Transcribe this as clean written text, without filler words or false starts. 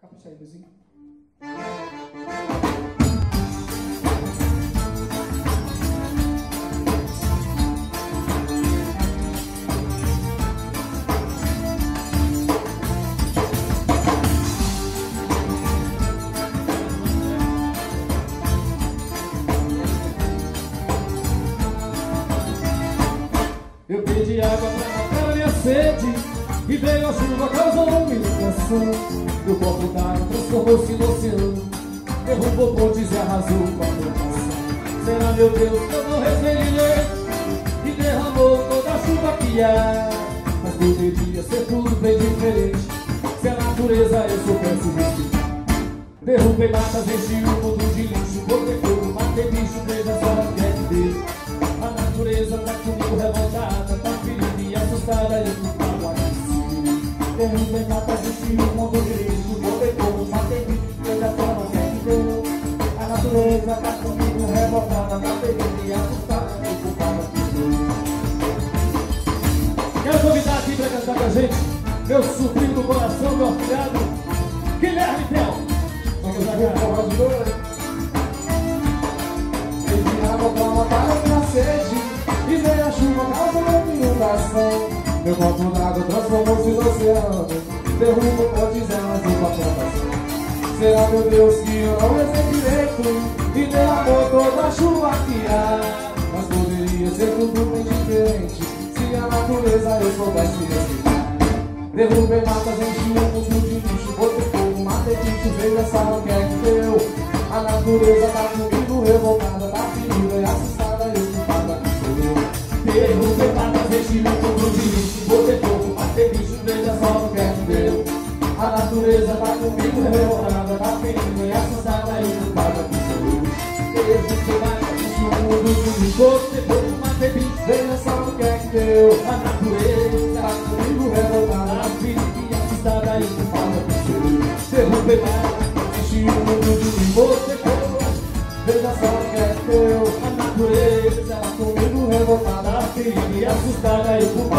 Capricha aí, Luizinho. Eu pedi água pra matar a minha sede, e veio a chuva, causou uma inundação. Meu copo d'água transformou-se no oceano, derrubou pontes e arrasou com a plantação. Será, meu Deus, que eu não resveilhei e derramou toda a chuva que há? Mas poderia ser tudo bem diferente se a natureza eu soubesse respeitar. Derrubei matas, enchi o mundo de lixo, botei fogo, matei bicho, veja só o que é que deu. A natureza tá comigo revoltada, tá ferida e assustada, eu não falo aqui. Derrubei matas, enchi o mundo de lixo, botei fogo, matei bicho, veja só o que é que deu. A natureza tá comigo revoltada, tá ferida e assustada, eu não falo aqui. Quero convidar aqui pra cantar com a gente meu sobrinho do coração, meu afilhado Guilherme Tel. Vamos lá, cara. Água pra matar a minha sede, e veio a chuva, causou uma inundação. Meu copo d'água transformou-se no oceano, derrubou pontes e arrasou com a plantação. Será, meu Deus, que eu não recebi direito e derramou toda a chuva que há? Mas poderia ser tudo bem diferente se a natureza eu soubesse respeitar. Derrubei matas, enchi o mundo de lixo, botei fogo, matei bicho, veja só o que é que deu. A natureza tá comigo revoltada, tá ferida e assustada, eu não falo aqui sou eu. Derrubei matas, enchi o mundo de lixo, botei fogo, matei bicho, veja só o que é que deu. A natureza tá comigo revoltada, tá ferida e assustada, eu não falo aqui sou eu. Derrubei matas, enchi o mundo de lixo, botei fogo, matei bicho, Veja só o que é que deu. a natureza Tá comigo revoltada, tá ferida e assustada, eu não falo aqui sou eu. Derrubei matas, enchi o mundo de lixo, botei fogo, veja só o que é que deu. a natureza Tá comigo revoltada, tá ferida e assustada, eu não